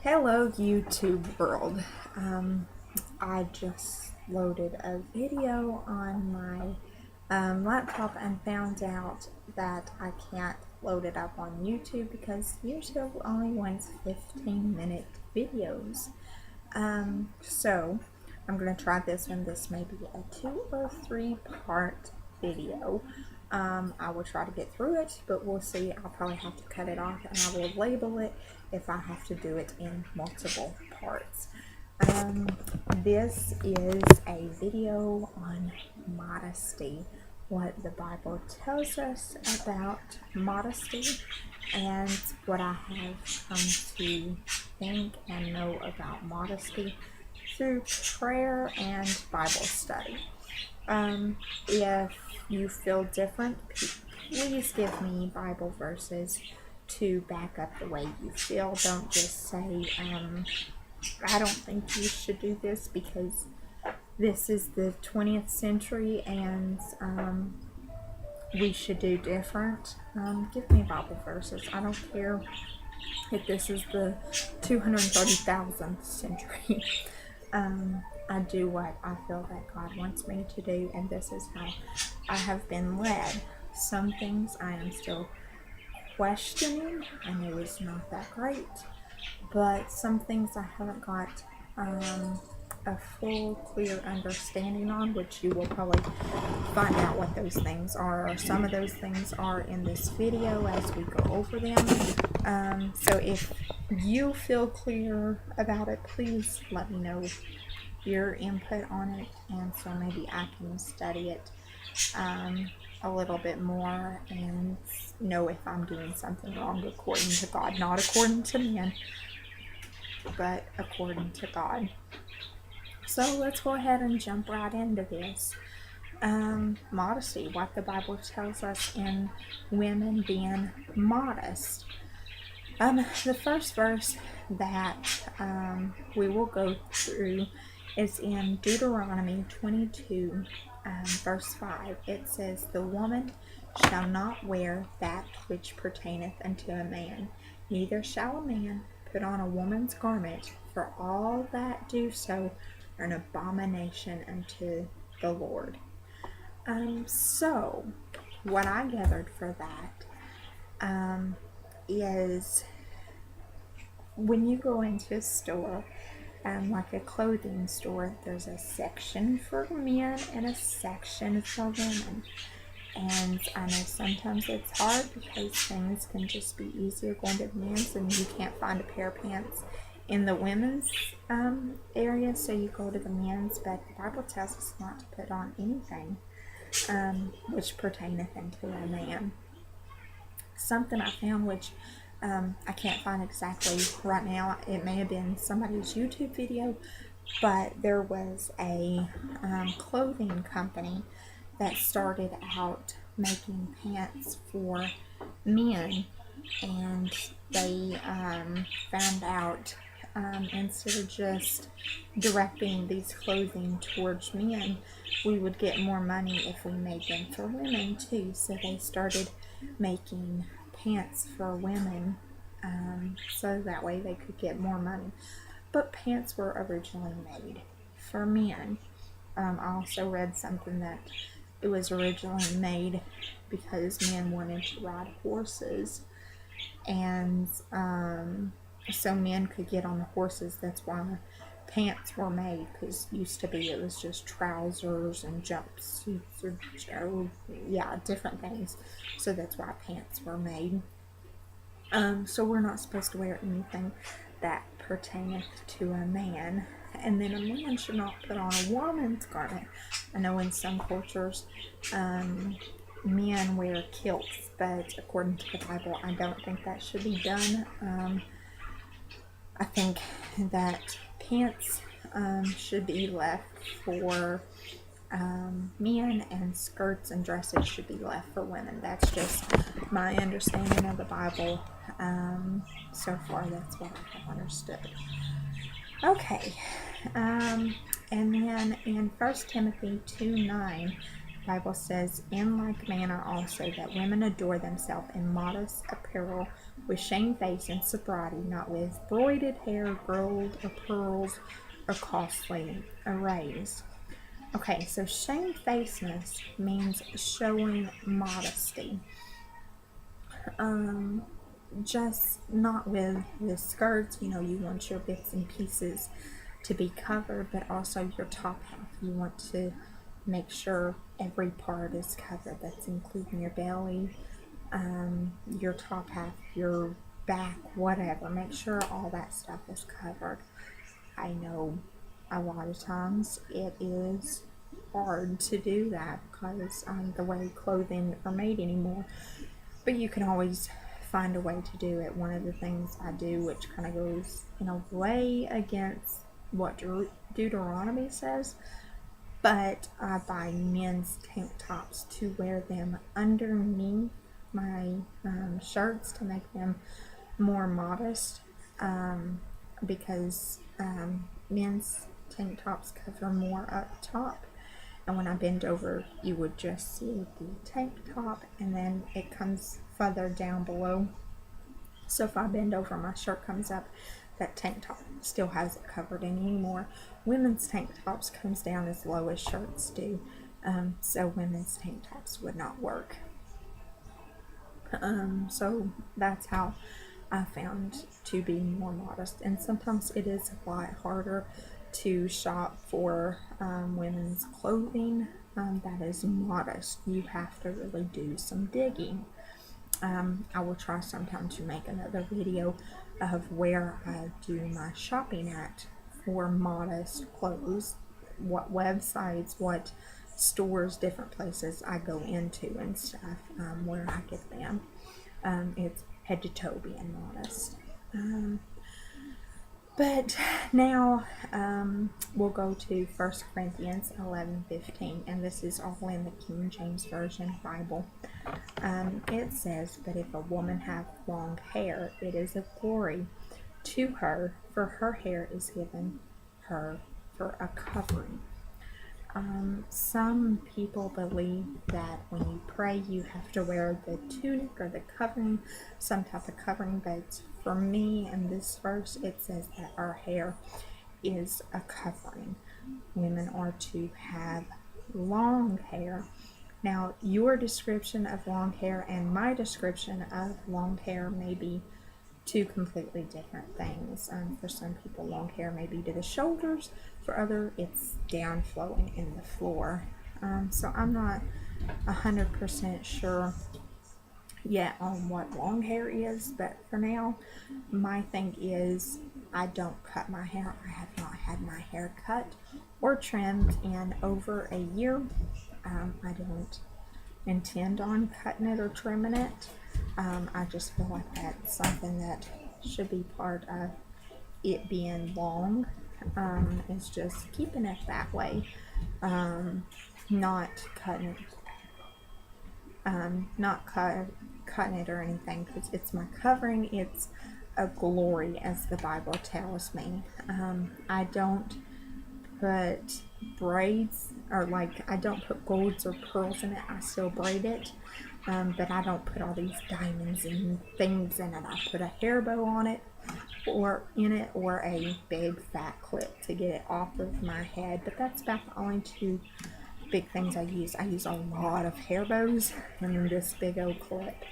Hello YouTube world. I just loaded a video on my laptop and found out that I can't load it up on YouTube because YouTube only wants 15-minute videos. So I'm going to try this one. This may be a 2 or 3 part video. I will try to get through it, but we'll see. I'll probably have to cut it off and I will label it if I have to do it in multiple parts. This is a video on modesty, what the Bible tells us about modesty, and what I have come to think and know about modesty through prayer and Bible study. If you feel different, please give me Bible verses to back up the way you feel. Don't just say, I don't think you should do this because this is the 20th century and we should do different. Give me Bible verses. I don't care if this is the 230,000th century. I do what I feel that God wants me to do, and this is how I have been led. Some things I am still questioning. I know it's not that great, but some things I haven't got a full, clear understanding on, which you will probably find out what those things are, or some of those things are in this video as we go over them. So if you feel clear about it, please let me know your input on it, and so maybe I can study it a little bit more and know if I'm doing something wrong according to God, not according to man, but according to God. So let's go ahead and jump right into this. Modesty, what the Bible tells us in women being modest. The first verse that we will go through is in Deuteronomy 22, verse 5. It says, "The woman shall not wear that which pertaineth unto a man, neither shall a man put on a woman's garment, for all that do so are an abomination unto the Lord." So, what I gathered for that is when you go into a store, like a clothing store, there's a section for men and a section for women. And I know sometimes it's hard because things can just be easier going to the men's and you can't find a pair of pants in the women's area, so you go to the men's. But the Bible tells us not to put on anything which pertaineth unto a man. Something I found which I can't find exactly right now. It may have been somebody's YouTube video, but there was a clothing company that started out making pants for men, and they found out instead of just directing these clothing towards men, we would get more money if we made them for women too. So they started making pants for women, so that way they could get more money. But pants were originally made for men. I also read something that it was originally made because men wanted to ride horses, and so men could get on the horses. That's why pants were made, because used to be it was just trousers and jumpsuits or different things. So that's why pants were made. So we're not supposed to wear anything that pertaineth to a man. And then a man should not put on a woman's garment. I know in some cultures men wear kilts, but according to the Bible, I don't think that should be done. I think that pants should be left for men, and skirts and dresses should be left for women. That's just my understanding of the Bible. So far, that's what I have understood. Okay, and then in 1 Timothy 2:9, the Bible says, "In like manner also that women adore themselves in modest apparel, with shamefaced and sobriety, not with broided hair, gold or pearls, or costly arrays. Okay, so shamefacedness means showing modesty. Um, just not with the skirts, you want your bits and pieces to be covered, but also your top half. You want to make sure every part is covered. That's including your belly, your top half, your back, whatever. Make sure all that stuff is covered. I know a lot of times it is hard to do that because the way clothing are made anymore, but you can always find a way to do it. One of the things I do, which kind of goes in a way against what Deuteronomy says, but I buy men's tank tops to wear them underneath my shirts to make them more modest, because men's tank tops cover more up top, and when I bend over you would just see the tank top and then it comes further down below. So if I bend over, my shirt comes up, that tank top still has it covered. And anymore, women's tank tops comes down as low as shirts do, so women's tank tops would not work. So that's how I found to be more modest. And sometimes it is a lot harder to shop for women's clothing that is modest. You have to really do some digging. I will try sometime to make another video of where I do my shopping at for modest clothes, what websites, what stores, different places I go into and stuff, where I get them. It's head to toe being modest. But now we'll go to 1 Corinthians 11:15, and this is all in the King James Version Bible. It says, "But if a woman have long hair, it is a glory to her, for her hair is given her for a covering." Some people believe that when you pray you have to wear the tunic or the covering, some type of covering, but for me in this verse it says that our hair is a covering. Women are to have long hair. Now your description of long hair and my description of long hair may be two completely different things. For some people, long hair may be to the shoulders. For others, it's down flowing in the floor. So I'm not 100% sure yet on what long hair is, but for now, my thing is I don't cut my hair. I have not had my hair cut or trimmed in over a year. I don't intend on cutting it or trimming it. I just feel like that's something that should be part of it being long, is just keeping it that way, not cutting it or anything, because it's my covering. It's a glory, as the Bible tells me. I don't put braids, or I don't put golds or pearls in it. I still braid it, but I don't put all these diamonds and things in it. I put a hair bow on it, or a big fat clip to get it off of my head. But that's about the only two big things I use. I use a lot of hair bows and then this big old clip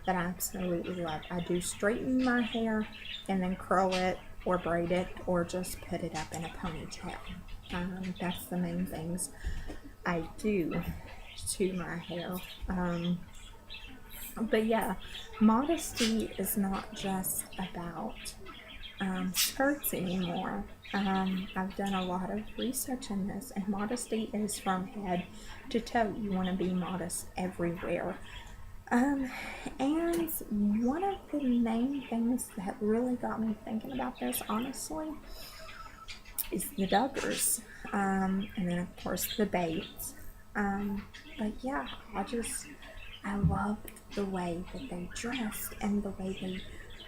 that I absolutely love. I do straighten my hair and then curl it or braid it or just put it up in a ponytail. That's the main things I do to my hair. But yeah, modesty is not just about skirts anymore. I've done a lot of research in this, and modesty is from head to toe. You want to be modest everywhere. And one of the main things that really got me thinking about this, honestly, is the Duggars, and then of course the Bates. But yeah, I loved the way that they dressed and the way they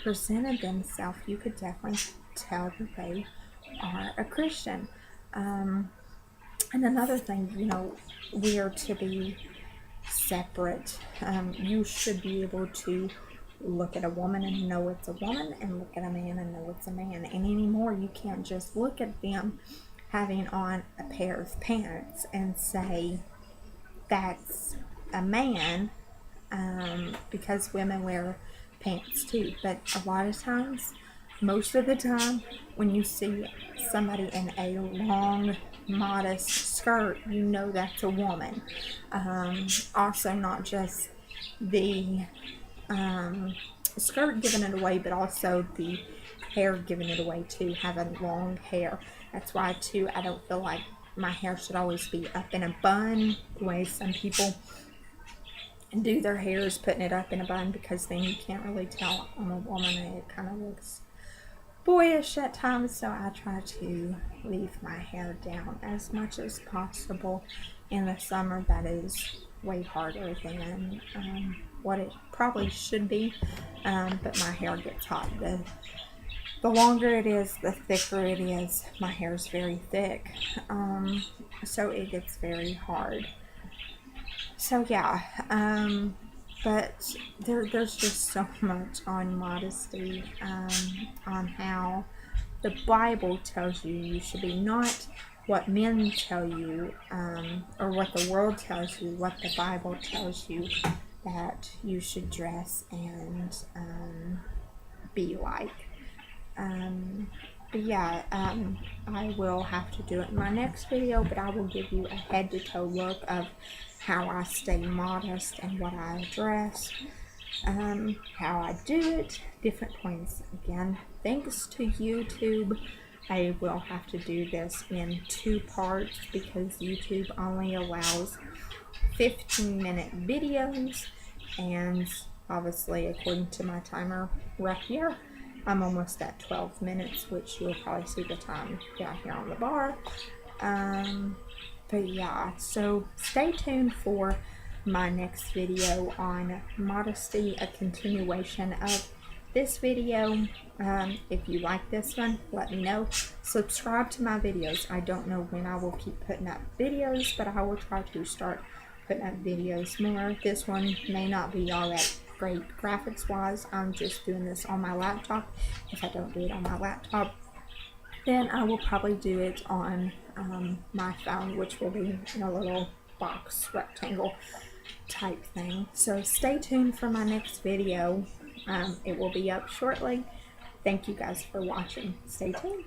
presented themselves. You could definitely tell that they are a Christian. And another thing, we are to be separate. You should be able to look at a woman and know it's a woman, and look at a man and know it's a man. And anymore, you can't just look at them having on a pair of pants and say that's a man, because women wear pants too. But a lot of times, most of the time, when you see somebody in a long, modest skirt, you know that's a woman. Also, not just the skirt giving it away, but also the hair giving it away too, having long hair. That's why too, I don't feel like my hair should always be up in a bun, the way some people do their hair is putting it up in a bun, because then you can't really tell on a woman, and it kind of looks boyish at times. So I try to leave my hair down as much as possible. In the summer, that is way harder than what it probably should be, but my hair gets hot. The longer it is, the thicker it is. My hair is very thick, so it gets very hard. So yeah, but there's just so much on modesty, on how the Bible tells you you should be, not what men tell you, or what the world tells you, what the Bible tells you that you should dress and be like. But yeah, I will have to do it in my next video, but I will give you a head-to-toe look of how I stay modest and what I dress, how I do it, different points. Again, thanks to YouTube, I will have to do this in 2 parts, because YouTube only allows 15-minute videos, and obviously, according to my timer right here, I'm almost at 12 minutes, which you'll probably see the time down here on the bar. But yeah, so stay tuned for my next video on modesty, a continuation of this video. If you like this one, let me know. Subscribe to my videos. I don't know when I will keep putting up videos, but I will try to start putting up videos more. This one may not be all that great graphics wise. I'm just doing this on my laptop. If I don't do it on my laptop, then I will probably do it on my phone, which will be in a little box rectangle type thing. So stay tuned for my next video. It will be up shortly. Thank you guys for watching. Stay tuned.